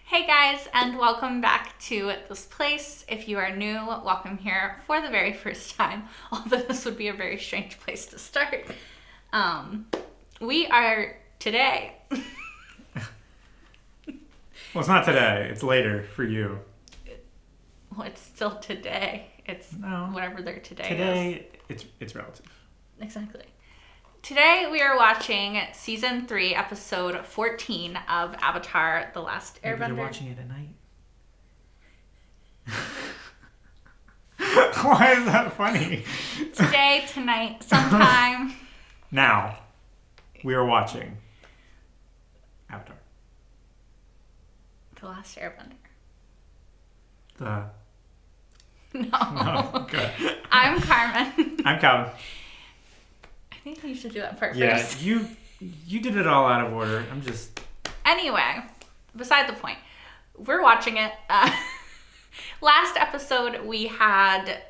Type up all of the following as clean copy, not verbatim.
Hey guys, and welcome back to this place. If you are new, welcome here for the very first time, although this would be a very strange place to start. We are today. Well, it's not today. It's later for you. Well, it's still today. It's whatever their today is. Today, it's relative. Exactly. Today we are watching season 3, episode 14 of Avatar: The Last Airbender. Maybe you're watching it at night. Why is that funny? Today, tonight, sometime. Now, we are watching Avatar. The Last Airbender. No, good. I'm Carmen. I'm Calvin. I think you should do that part Yeah, first. you did it all out of order. I'm just... Anyway, beside the point. We're watching it. Last episode, we had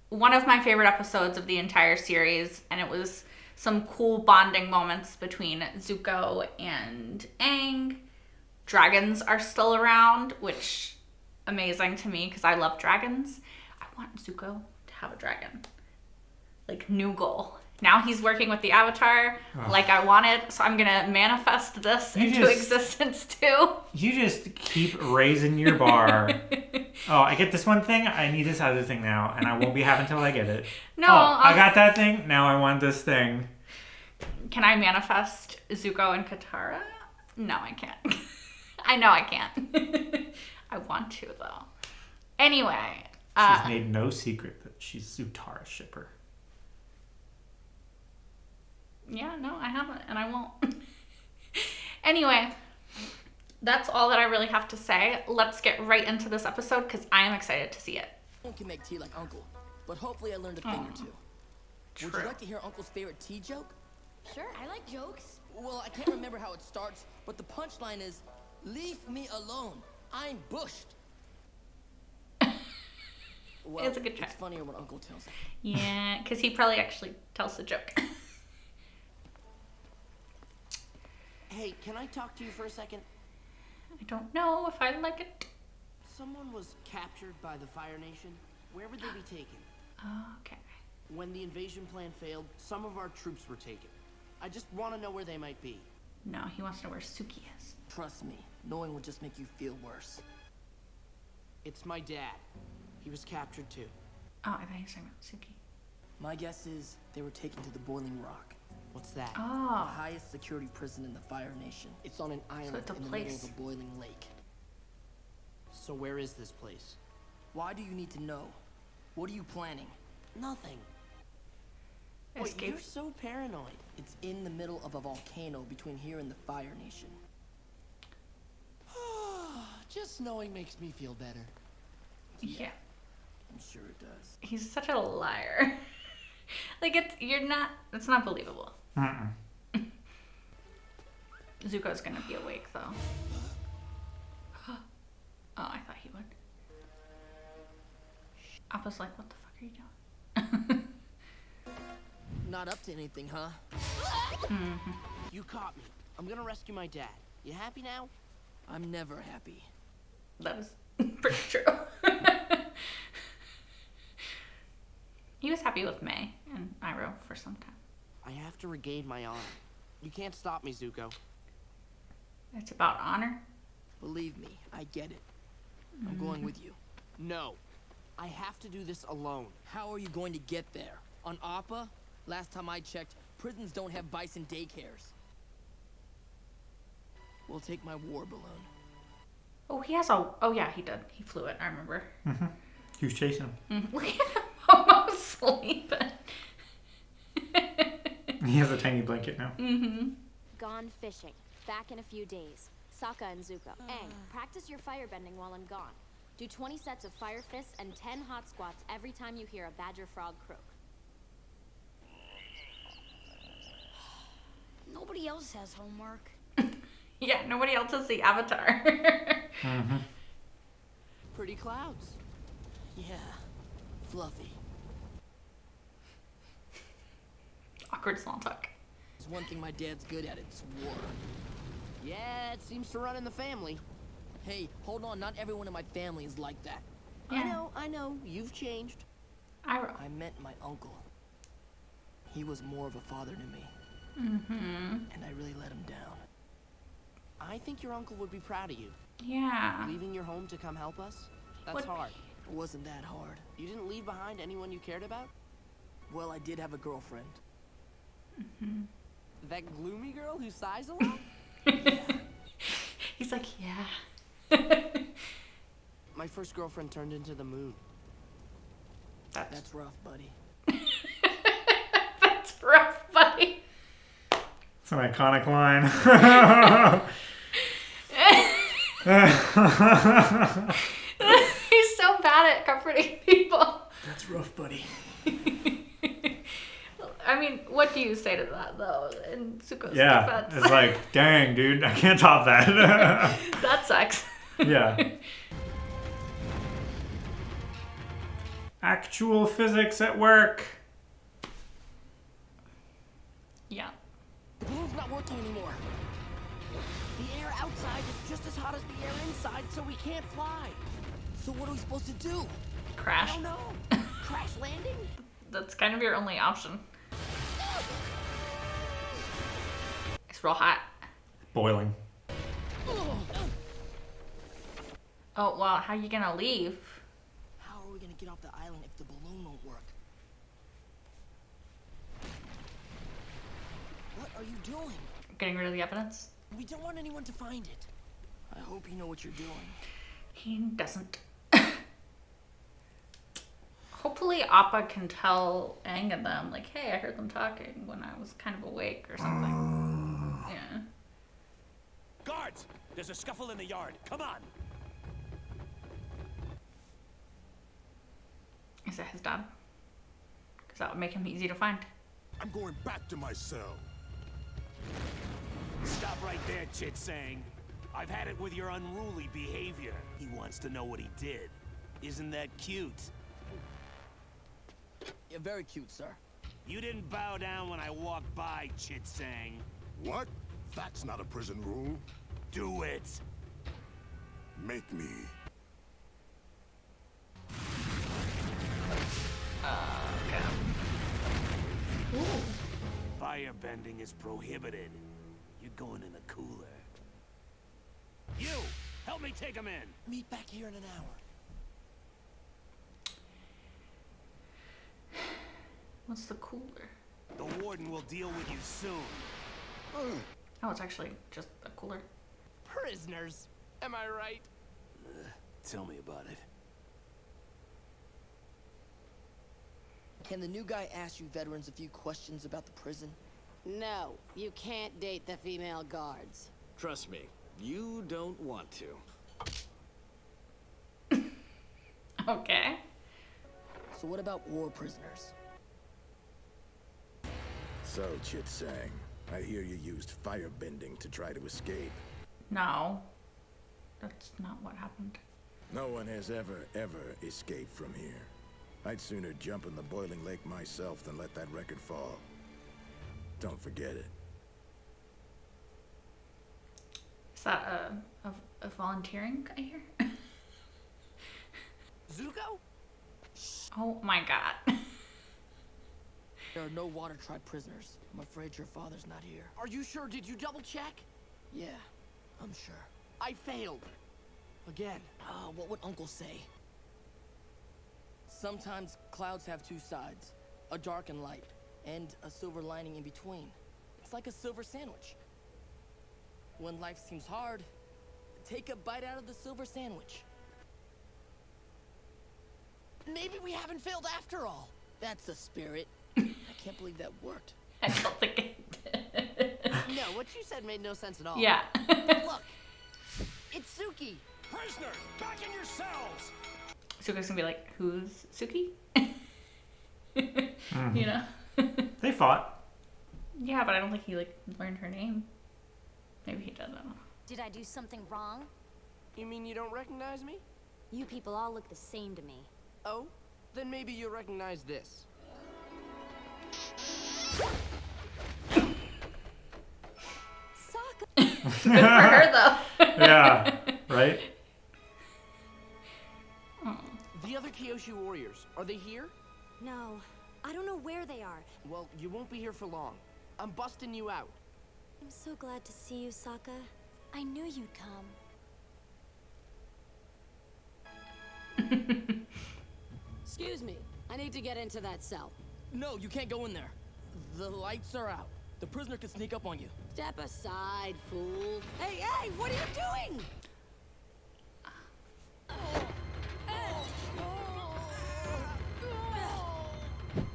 one of my favorite episodes of the entire series, and it was some cool bonding moments between Zuko and Aang. Dragons are still around, which amazing to me because I love dragons. I want Zuko to have a dragon. Like, new goal. Now he's working with the Avatar like I wanted, so I'm gonna manifest this into existence too. You just keep raising your bar. Oh, I get this one thing, I need this other thing now, and I won't be happy until I get it. No, I got that thing, now I want this thing. Can I manifest Zuko and Katara? No, I can't. I know I can't. I want to, though. Anyway. She's made no secret that she's Zutara's shipper. Yeah, no, I haven't, and I won't. Anyway, that's all that I really have to say. Let's get right into this episode, because I am excited to see it. I can make tea like Uncle, but hopefully I learned a thing or two. True. Would you like to hear Uncle's favorite tea joke? Sure, I like jokes. Well, I can't remember how it starts, but the punchline is, "Leave me alone. I'm bushed." Well, It's a good try. It's funnier when Uncle tells it. Yeah, because he probably actually tells the joke. Hey, can I talk to you for a second? I don't know if I like it. Someone was captured by the Fire Nation. Where would they be taken? Okay. When the invasion plan failed, some of our troops were taken. I just want to know where they might be. No, he wants to know where Suki is. Trust me, knowing will just make you feel worse. It's my dad. He was captured too. Oh, I thought he was talking about Suki. My guess is they were taken to the Boiling Rock. What's that? The Oh. highest security prison in the Fire Nation. It's on an island it's a in the middle place. of a boiling lake. So where is this place? Why do you need to know? What are you planning? Nothing. Wait, Escape. you're so paranoid. It's in the middle of a volcano between here and the Fire Nation. Just knowing makes me feel better. Yeah. I'm sure it does. He's such a liar. Like, it's not believable. Zuko's gonna be awake, though. Oh, I thought he would. Appa's like, what the fuck are you doing? Not up to anything, huh? You caught me. I'm gonna rescue my dad. You happy now? I'm never happy. That was pretty true. He was happy with May and Iroh for some time. I have to regain my honor. You can't stop me, Zuko. It's about honor. Believe me, I get it. I'm going with you. No. I have to do this alone. How are you going to get there? On Appa? Last time I checked, prisons don't have bison daycares. We'll take my war balloon. Oh, he has a... Oh, yeah, he did. He flew it, I remember. He was chasing him. Look at him almost sleeping. He has a tiny blanket now. Gone fishing. Back in a few days. Saka and Zuko. Aang, practice your firebending while I'm gone. Do 20 sets of fire fists and 10 hot squats every time you hear a badger frog croak. Nobody else has homework. Yeah, nobody else has the Avatar. Pretty clouds. Yeah, fluffy. Awkward small talk. There's one thing my dad's good at, it's war. Yeah, it seems to run in the family. Hey, hold on. Not everyone in my family is like that. Yeah. I know. You've changed. I meant my uncle. He was more of a father to me. And I really let him down. I think your uncle would be proud of you. Yeah. Leaving your home to come help us? That's What- hard. It wasn't that hard. You didn't leave behind anyone you cared about? Well, I did have a girlfriend. That gloomy girl who sighs a lot? He's like, yeah. My first girlfriend turned into the moon. That's rough, buddy. That's rough, buddy. It's an iconic line. He's so bad at comforting people. That's rough, buddy. I mean, what do you say to that, though, in Zuko's Yeah, defense? it's like, dang, dude, I can't top that. That sucks. Yeah. Actual physics at work. Yeah. The balloon's not working anymore. The air outside is just as hot as the air inside, so we can't fly. So what are we supposed to do? I Crash. don't know. Crash landing? That's kind of your only option. It's real hot. Boiling. Oh, well, how are you gonna leave? How are we gonna get off the island if the balloon won't work? What are you doing? Getting rid of the evidence? We don't want anyone to find it. I hope you know what you're doing. He doesn't. Hopefully Appa can tell Aang and them, like, hey, I heard them talking when I was kind of awake or something. Yeah. Guards! There's a scuffle in the yard. Come on! Is that his dad? Because that would make him easy to find. I'm going back to my cell. Stop right there, Chit Sang. I've had it with your unruly behavior. He wants to know what he did. Isn't that cute? You're very cute, sir. You didn't bow down when I walked by, Chit Sang. What? That's not a prison rule. Do it! Make me. Okay. Ooh. Firebending is prohibited. You're going in the cooler. You! Help me take him in! Meet back here in an hour. What's the cooler? The warden will deal with you soon. Oh, it's actually just a cooler. Prisoners. Am I right? Tell me about it. Can the new guy ask you veterans a few questions about the prison? No, you can't date the female guards. Trust me, you don't want to. Okay. So what about war prisoners? So, Chit Sang, I hear you used firebending to try to escape. No. That's not what happened. No one has ever escaped from here. I'd sooner jump in the boiling lake myself than let that record fall. Don't forget it. Is that a volunteering I hear? Zuko? Oh my god. There are no Water Tribe prisoners. I'm afraid your father's not here. Are you sure? Did you double check? Yeah, I'm sure. I failed. Again. What would Uncle say? Sometimes clouds have two sides, a dark and light, and a silver lining in between. It's like a silver sandwich. When life seems hard, take a bite out of the silver sandwich. Maybe we haven't failed after all. That's the spirit. I can't believe that worked. I don't think it did. No, what you said made no sense at all. Yeah. Look, it's Suki. Prisoners, back in your cells! Zuko's gonna be like, who's Suki? You know? They fought. Yeah, but I don't think he like learned her name. Maybe he did, I don't know. Did I do something wrong? You mean you don't recognize me? You people all look the same to me. Oh? Then maybe you'll recognize this. Sokka! Good for her though. Yeah, right? Kyoshi warriors? Are they here? No, I don't know where they are. Well, you won't be here for long. I'm busting you out. I'm so glad to see you, Sokka. I knew you'd come. Excuse me. I need to get into that cell. No, you can't go in there. The lights are out. The prisoner could sneak up on you. Step aside, fool. Hey, hey, what are you doing?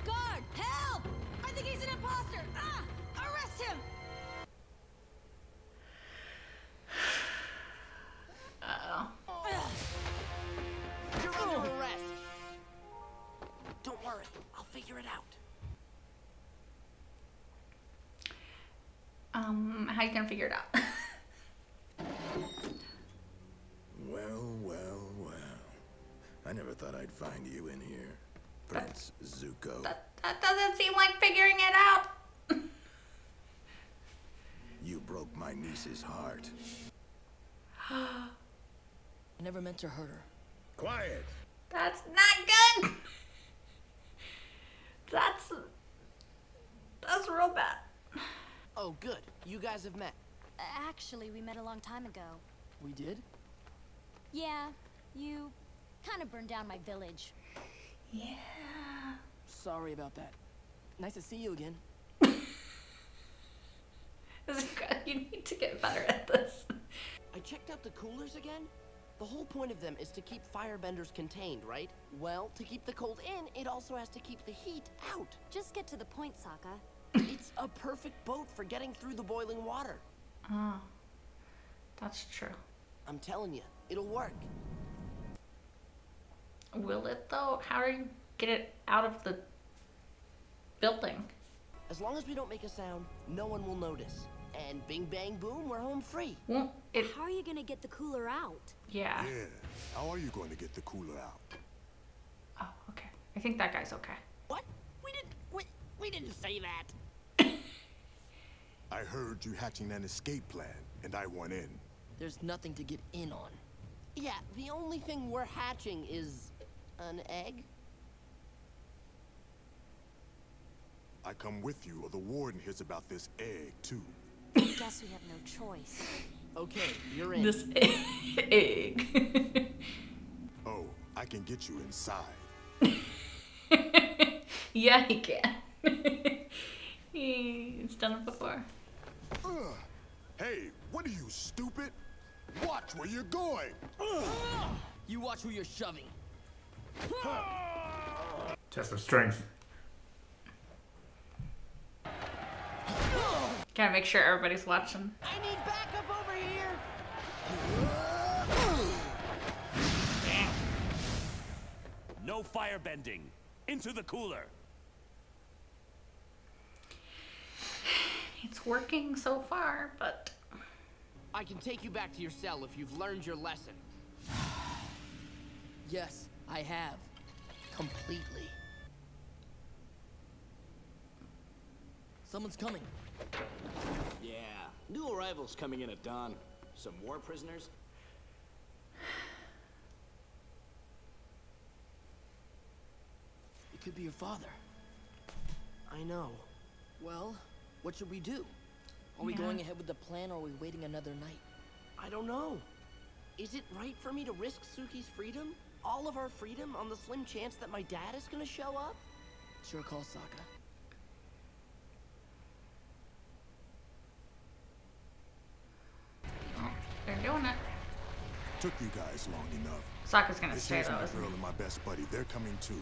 Guard, help! I think he's an imposter. Arrest him! You're under arrest. Don't worry, I'll figure it out. How you gonna figure it out? Well. I never thought I'd find you in here, Prince Zuko. That doesn't seem like figuring it out. You broke my niece's heart. I never meant to hurt her. Quiet! That's not good. That's real bad. Oh, good. You guys have met. Actually, we met a long time ago. We did? Yeah, you kind of burned down my village. Yeah. Sorry about that. Nice to see you again. You need to get better at this. I checked out the coolers again. The whole point of them is to keep firebenders contained, right? Well, to keep the cold in, it also has to keep the heat out. Just get to the point, Sokka. It's a perfect boat for getting through the boiling water. Oh, that's true. I'm telling you, it'll work. Will it though? How do you get it out of the building? As long as we don't make a sound, no one will notice. And bing bang boom, we're home free. Won't it? How are you gonna get the cooler out? Yeah. Yeah. How are you going to get the cooler out? Oh, okay. I think that guy's okay. What? We didn't say that. I heard you hatching an escape plan, and I went in. There's nothing to get in on. Yeah, the only thing we're hatching is an egg. I come with you, or the warden hears about this egg, too. Guess we have no choice. Okay, you're in. This egg. Oh, I can get you inside. Yeah, he can. He's done it before. Hey, what are you, stupid? Watch where you're going. You watch who you're shoving. Test of strength. Gotta make sure everybody's watching. I need backup over here. No firebending. Into the cooler. It's working so far, but I can take you back to your cell if you've learned your lesson. Yes, I have. Completely. Someone's coming. Yeah, new arrivals coming in at dawn. Some war prisoners. It could be your father. I know. Well, what should we do? Are we going ahead with the plan, or are we waiting another night? I don't know. Is it right for me to risk Suki's freedom? All of our freedom on the slim chance that my dad is gonna show up? It's your call, Sokka. oh, they're doing it. Took you guys long enough. Sokka's gonna This stay here's though, my isn't girl he? and my best buddy. They're coming too.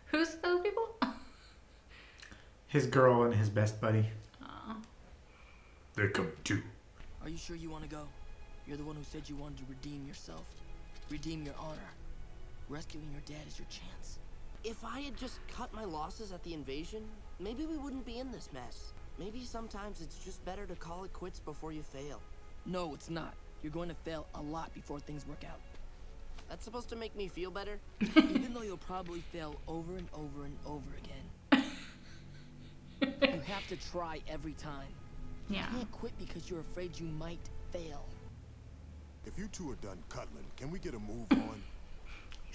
Who's those people? His girl and his best buddy. Oh. They're coming too. Are you sure you want to go? You're the one who said you wanted to redeem yourself. Redeem your honor. Rescuing your dad is your chance. If I had just cut my losses at the invasion, maybe we wouldn't be in this mess. Maybe sometimes it's just better to call it quits before you fail. No, it's not. You're going to fail a lot before things work out. That's supposed to make me feel better? Even though you'll probably fail over and over and over again. You have to try every time. Yeah. You can't quit because you're afraid you might fail. If you two are done cuddling, can we get a move on?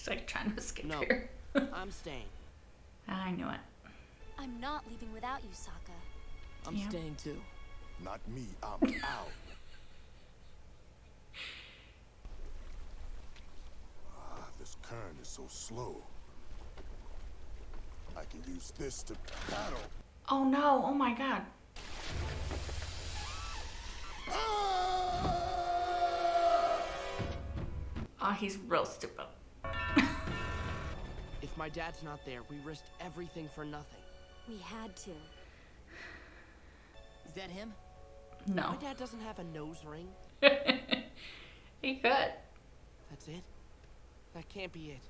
He's like trying to escape No. here. I'm staying. I knew it. I'm not leaving without you, Sokka. I'm Yeah. staying too. Not me, I'm out. This current is so slow. I can use this to paddle. Oh no, oh my god. Oh, he's real stupid. If my dad's not there, we risked everything for nothing. We had to. Is that him? No. My dad doesn't have a nose ring. He could. That's it? That can't be it.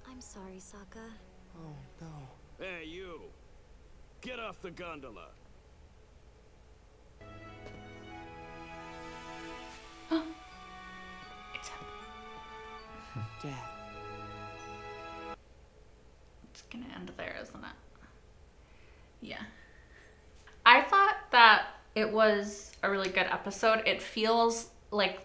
I'm sorry, Sokka. Oh, no. Hey, you. Get off the gondola. It's him. Dad. It's gonna end there, isn't it? Yeah. I thought that it was a really good episode. It feels like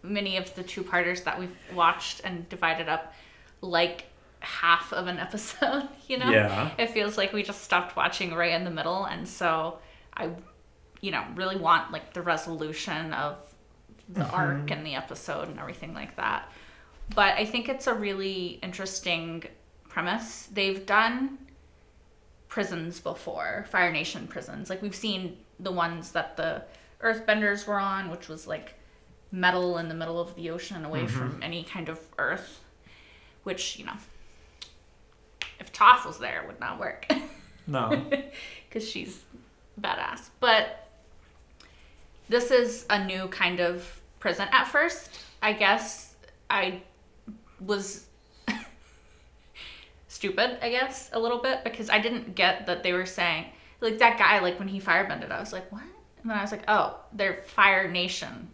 many of the two-parters that we've watched and divided up like half of an episode, you know? Yeah. It feels like we just stopped watching right in the middle, and so I, really want like the resolution of the arc and the episode and everything like that. But I think it's a really interesting premise. They've done prisons before, Fire Nation prisons. Like we've seen the ones that the Earthbenders were on, which was like metal in the middle of the ocean away from any kind of earth, which, if Toph was there, it would not work. No. Because she's badass. But this is a new kind of prison. At first, I guess I was stupid, a little bit, because I didn't get that they were saying, like, that guy, like, when he firebended, I was like, what? And then I was like, oh, they're Fire Nation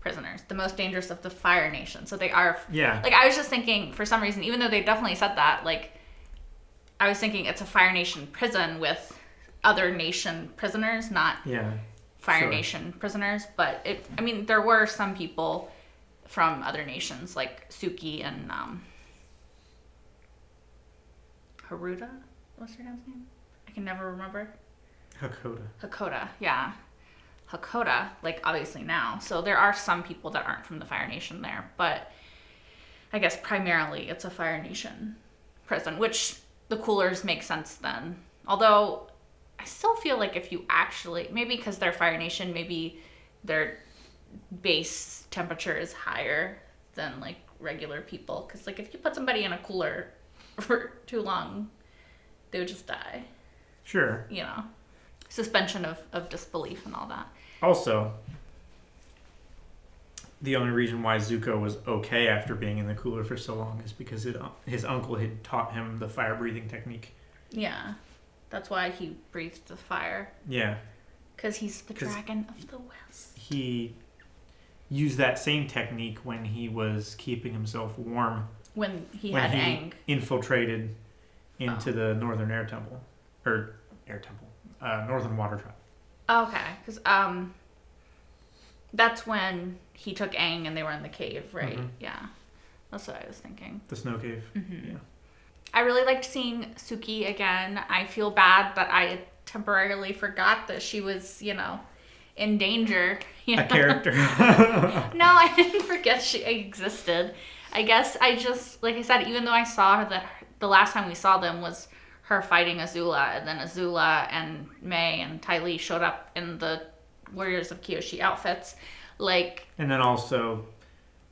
prisoners, the most dangerous of the Fire Nation. So they are, Yeah. like, I was just thinking, for some reason, even though they definitely said that, like, I was thinking it's a Fire Nation prison with other nation prisoners, not Yeah. Fire Sure. Nation prisoners. But there were some people from other nations, like Suki and Haruta. What's her dad's name? I can never remember. Hakoda, yeah. Hakoda, like, obviously now. So there are some people that aren't from the Fire Nation there, but I guess primarily it's a Fire Nation prison, which the coolers make sense then. Although I still feel like if you actually, maybe because they're Fire Nation, maybe their base temperature is higher than like regular people. Because like if you put somebody in a cooler for too long, they would just die. Sure. Suspension of disbelief and all that. Also, the only reason why Zuko was okay after being in the cooler for so long is because his uncle had taught him the fire breathing technique. Yeah. That's why he breathed the fire. Yeah. Because he's the dragon of the west. He used that same technique when he was keeping himself warm. When he had Aang. Infiltrated into the Northern Air Temple. Or Air Temple. Northern Water Tribe. Okay. Because that's when he took Aang and they were in the cave, right? Mm-hmm. Yeah. That's what I was thinking. The snow cave. Mm-hmm. Yeah. I really liked seeing Suki again. I feel bad that I temporarily forgot that she was, in danger. A character. No, I didn't forget she existed. I guess I just, like I said, even though I saw that the last time we saw them was her fighting Azula, and then Azula and Mai and Ty Lee showed up in the Warriors of Kyoshi outfits, like... And then also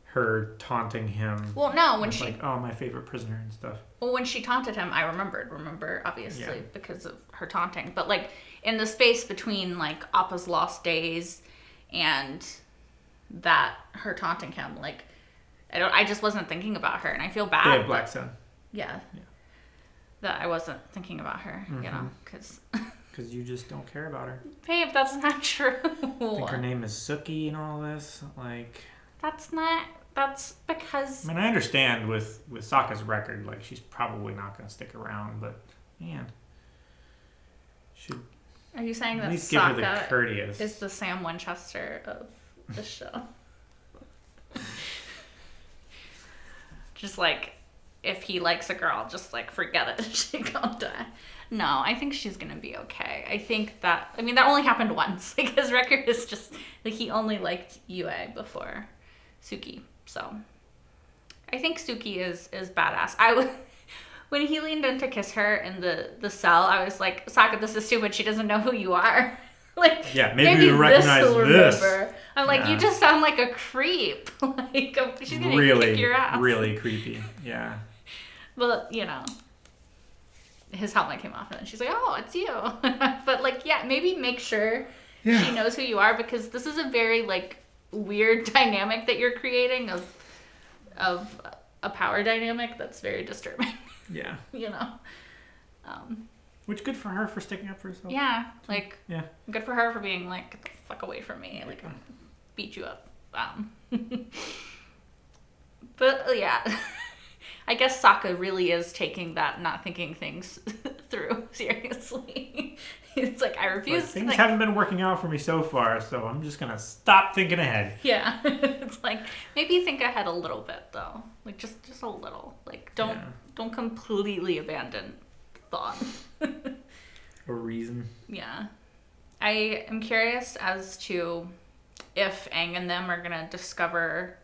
her taunting him. Well, no, when with she... like, oh, my favorite prisoner and stuff. Well, when she taunted him, I remember, obviously, Yeah. because of her taunting. But, like, in the space between, like, Appa's Lost Days and that, her taunting him, like, I just wasn't thinking about her, and I feel bad. They have Black Sun. Yeah. That I wasn't thinking about her, because... Because you just don't care about her. Babe, that's not true. I think her name is Suki and all this. Like... That's because... I mean, I understand with Sokka's record, like, she's probably not going to stick around, but, man. Should Are you saying at that least give her the Sokka courteous. is the Sam Winchester of the show? Just like if he likes a girl, just like forget it. She's gonna die. No, I think she's gonna be okay. I think that, I mean, that only happened once. Like, his record is just, like, he only liked Yue before Suki. So, I think Suki is badass. When he leaned in to kiss her in the cell, I was like, Sokka, this is stupid. She doesn't know who you are. Like, yeah, maybe you recognize this. Remember. I'm like, you just sound like a creep. Like, she's gonna kick your ass. Really creepy. Yeah. But, you know, his helmet came off and then she's like, oh, it's you. But, like, yeah, maybe make sure she knows who you are, because this is a very, like, weird dynamic that you're creating of a power dynamic that's very disturbing. Yeah. You know? Which, good for her for sticking up for herself. Yeah. Like, yeah. Good for her for being like, get the fuck away from me. Like, beat you up. But, yeah. I guess Sokka really is taking that not thinking things through seriously. He's like, I refuse to things haven't been working out for me so far, so I'm just gonna stop thinking ahead. Yeah. It's like, maybe think ahead a little bit, though. Like, just a little. Like, don't completely abandon thought. Or reason. Yeah. I am curious as to if Aang and them are gonna discover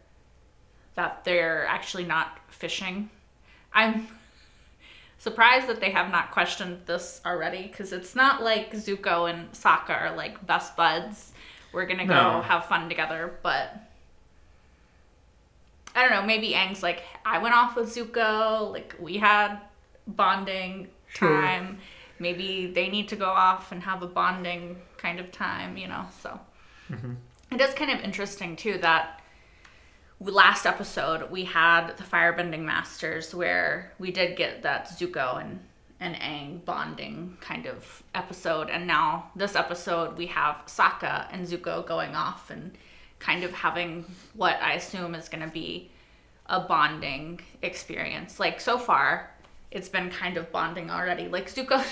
that they're actually not fishing. I'm surprised that they have not questioned this already, because it's not like Zuko and Sokka are like best buds. We're gonna go have fun together, but I don't know, maybe Aang's like, I went off with Zuko, like, we had bonding time. Maybe they need to go off and have a bonding kind of time, you know, so. It is kind of interesting, too, that last episode we had the Firebending Masters, where we did get that Zuko and Aang bonding kind of episode, and now this episode we have Sokka and Zuko going off and kind of having what I assume is going to be a bonding experience. Like, so far it's been kind of bonding already. Like, Zuko's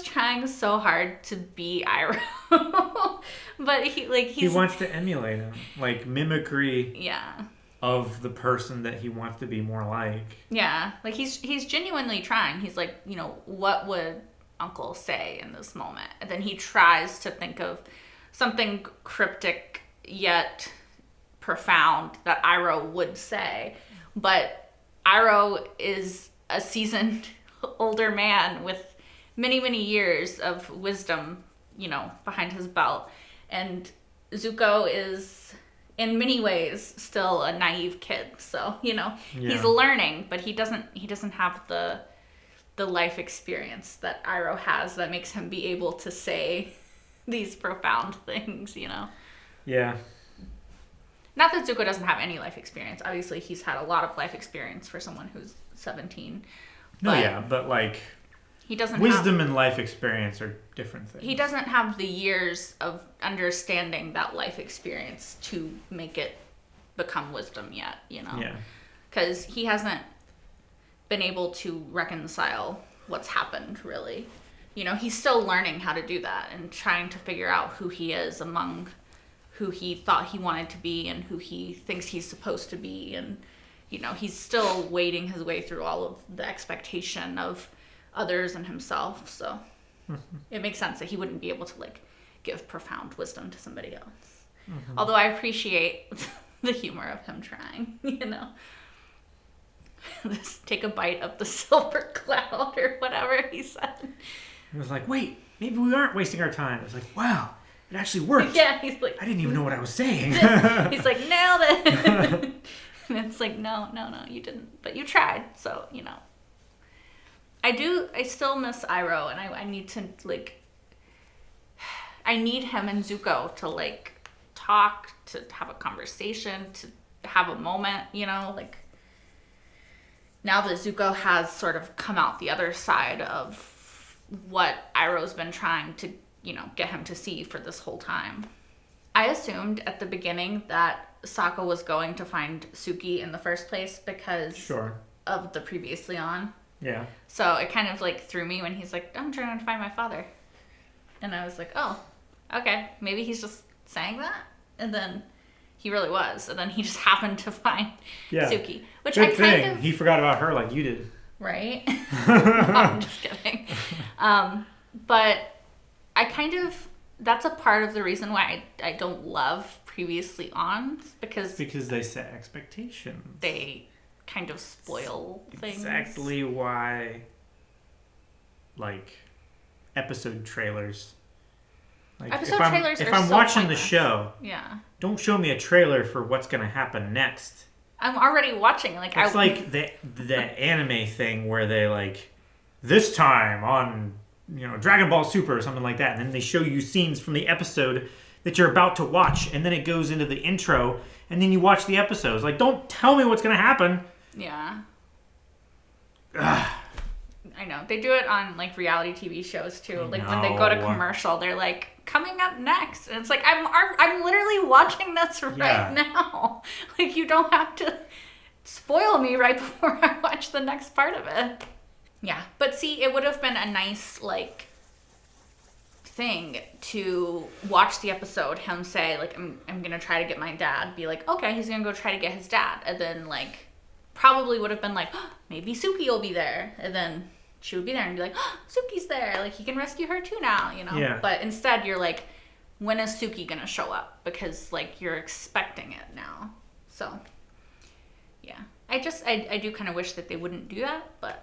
trying so hard to be Iroh. But he wants to emulate him, like mimicry. Yeah. Of the person that he wants to be more like. Yeah, like he's genuinely trying. He's like, you know, what would Uncle say in this moment? And then he tries to think of something cryptic yet profound that Iroh would say. But Iroh is a seasoned older man with many, many years of wisdom, you know, behind his belt. And Zuko is, in many ways, still a naive kid. So, you know, he's learning, but he doesn't have the life experience that Iroh has that makes him be able to say these profound things, you know? Yeah. Not that Zuko doesn't have any life experience. Obviously, he's had a lot of life experience for someone who's 17. But like, he doesn't wisdom and life experience are different things. He doesn't have the years of understanding that life experience to make it become wisdom yet, you know? Yeah. Because he hasn't been able to reconcile what's happened, really. You know, he's still learning how to do that and trying to figure out who he is among who he thought he wanted to be and who he thinks he's supposed to be. And, you know, he's still wading his way through all of the expectation of others and himself. So it makes sense that he wouldn't be able to, like, give profound wisdom to somebody else. Although I appreciate the humor of him trying, you know. Just take a bite of the silver cloud or whatever he said. It was like, wait, maybe we aren't wasting our time. It was like, wow, it actually worked. Yeah, he's like, I didn't even know what I was saying. He's like, nailed it. And it's like, no, you didn't. But you tried, so, you know. I still miss Iroh, and I need to, like, I need him and Zuko to, like, talk, to have a conversation, to have a moment, you know, like, now that Zuko has sort of come out the other side of what Iroh's been trying to, you know, get him to see for this whole time. I assumed at the beginning that Sokka was going to find Suki in the first place because of the previously on. Yeah. So it kind of, like, threw me when he's like, I'm trying to find my father. And I was like, oh, okay, maybe he's just saying that. And then He really was. And then he just happened to find Yeah. Suki. Which Good I thing. kind of... He forgot about her like you did. Right? No, I'm just kidding. But I kind of... That's a part of the reason why I don't love previously on. Because they set expectations. They kind of spoil things. Exactly why, like, episode trailers. Like, Episode trailers if are I'm so watching pointless. the show, Yeah. don't show me a trailer for what's going to happen next. I'm already watching. Like, It's like the anime thing where they, like, this time on, you know, Dragon Ball Super or something like that, and then they show you scenes from the episode that you're about to watch, and then it goes into the intro, and then you watch the episodes. Like, don't tell me what's going to happen. Yeah. Ugh. I know. They do it on, like, reality TV shows, too. Like, when they go to commercial, they're like, coming up next. And it's like, I'm literally watching this right now. Like, you don't have to spoil me right before I watch the next part of it. Yeah. But see, it would have been a nice, like, thing to watch the episode, him say, like, I'm going to try to get my dad. Be like, okay, he's going to go try to get his dad. And then, like, probably would have been like, oh, maybe Suki will be there. And then she would be there and be like, oh, Suki's there. Like, he can rescue her too now, you know? Yeah. But instead, you're like, when is Suki going to show up? Because, like, you're expecting it now. So, yeah. I do kind of wish that they wouldn't do that, but...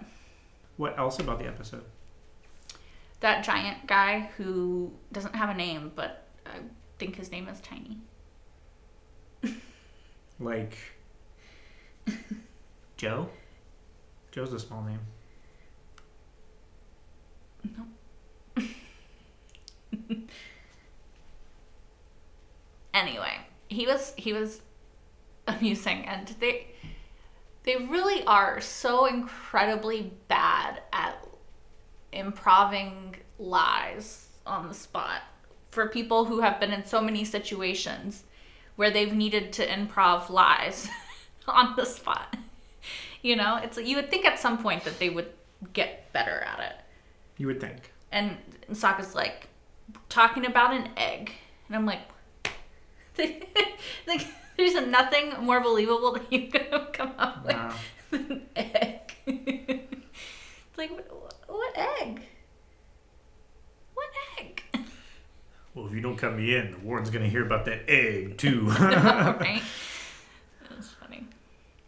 What else about the episode? That giant guy who doesn't have a name, but I think his name is Tiny. Like... Joe? Joe's a small name. No. Anyway, he was amusing, and they really are so incredibly bad at improving lies on the spot for people who have been in so many situations where they've needed to improv lies on the spot. You know, it's like you would think at some point that they would get better at it. You would think. And Sokka's like talking about an egg, and I'm like, like there's nothing more believable that you could have come up with than an egg. It's like, what egg? What egg? Well, if you don't cut me in, the warden's gonna hear about that egg too. Right? That's funny.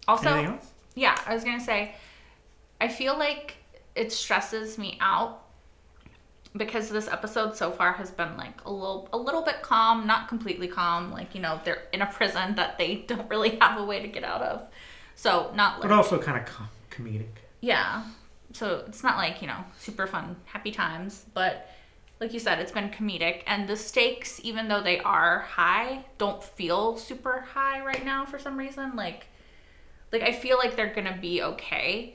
Also, anything else? Yeah, I was gonna say, I feel like it stresses me out because this episode so far has been like a little bit calm, not completely calm. Like, you know, they're in a prison that they don't really have a way to get out of. So not like, but also kind of comedic. Yeah. So it's not like, you know, super fun, happy times, but like you said, it's been comedic, and the stakes, even though they are high, don't feel super high right now for some reason. Like I feel like they're gonna be okay,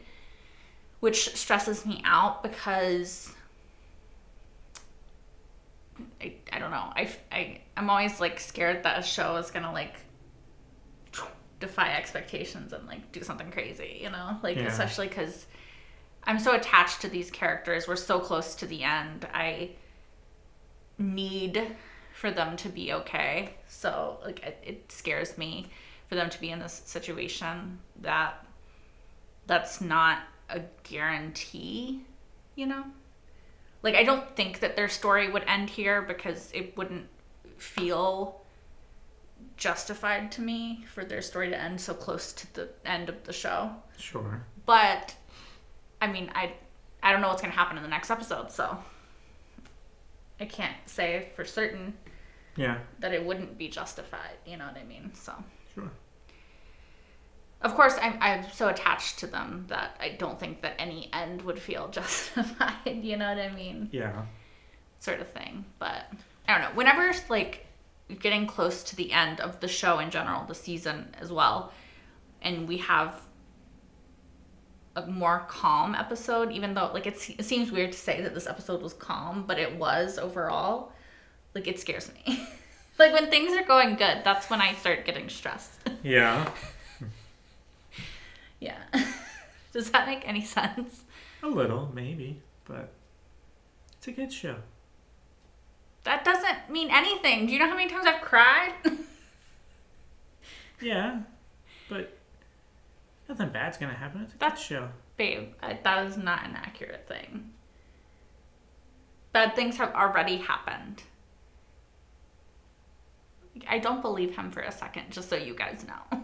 which stresses me out because I don't know. I'm always like scared that a show is gonna like defy expectations and like do something crazy, you know? Like, especially because I'm so attached to these characters. We're so close to the end. I need for them to be okay. So like it scares me for them to be in this situation that's not a guarantee, you know? Like, I don't think that their story would end here because it wouldn't feel justified to me for their story to end so close to the end of the show. Sure. But, I mean, I don't know what's going to happen in the next episode, so I can't say for certain that it wouldn't be justified, you know what I mean? So. Sure. Of course, I'm so attached to them that I don't think that any end would feel justified, you know what I mean? Yeah. Sort of thing. But, I don't know. Whenever, like, getting close to the end of the show in general, the season as well, and we have a more calm episode, even though, like, it seems weird to say that this episode was calm, but it was overall, like, it scares me. Like, when things are going good, that's when I start getting stressed. Yeah. Yeah. Does that make any sense? A little, maybe, but it's a good show. That doesn't mean anything. Do you know how many times I've cried? Yeah, but nothing bad's gonna happen. It's a good show. Babe, that is not an accurate thing. Bad things have already happened. I don't believe him for a second, just so you guys know.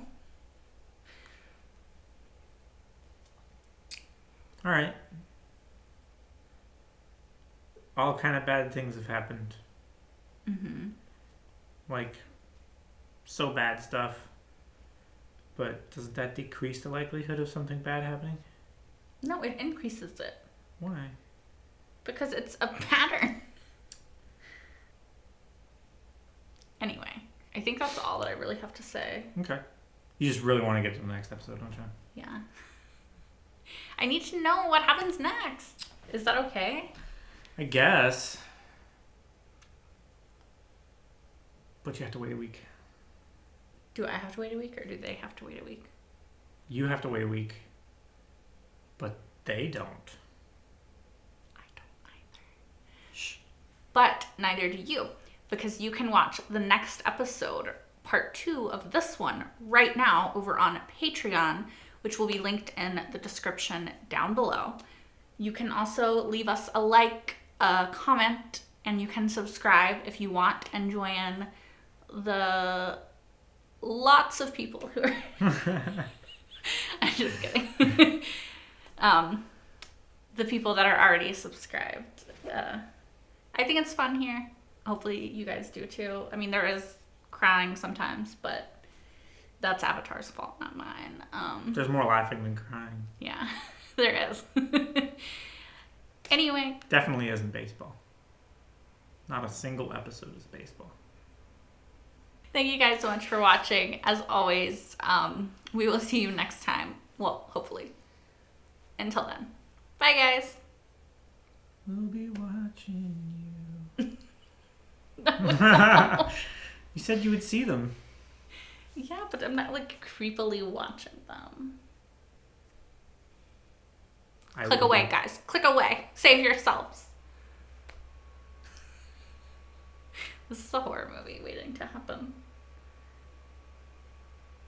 All right. All kind of bad things have happened. Mm-hmm. Like, so bad stuff. But doesn't that decrease the likelihood of something bad happening? No, it increases it. Why? Because it's a pattern. Anyway, I think that's all that I really have to say. Okay. You just really want to get to the next episode, don't you? Yeah. I need to know what happens next. Is that okay? I guess. But you have to wait a week. Do I have to wait a week or do they have to wait a week? You have to wait a week. But they don't. I don't either. Shh. But neither do you. Because you can watch the next episode, part 2 of this one, right now over on Patreon, which will be linked in the description down below. You can also leave us a like, a comment, and you can subscribe if you want and join the lots of people who are... I'm just kidding. The people that are already subscribed. I think it's fun here. Hopefully you guys do too. I mean, there is crying sometimes, but that's Avatar's fault, not mine. There's more laughing than crying. Yeah, there is. Anyway. Definitely isn't baseball. Not a single episode is baseball. Thank you guys so much for watching. As always, we will see you next time. Well, hopefully. Until then. Bye, guys. We'll be watching you. No. You said you would see them. Yeah, but I'm not like creepily watching them. Click away, guys. Click away. Save yourselves. This is a horror movie waiting to happen.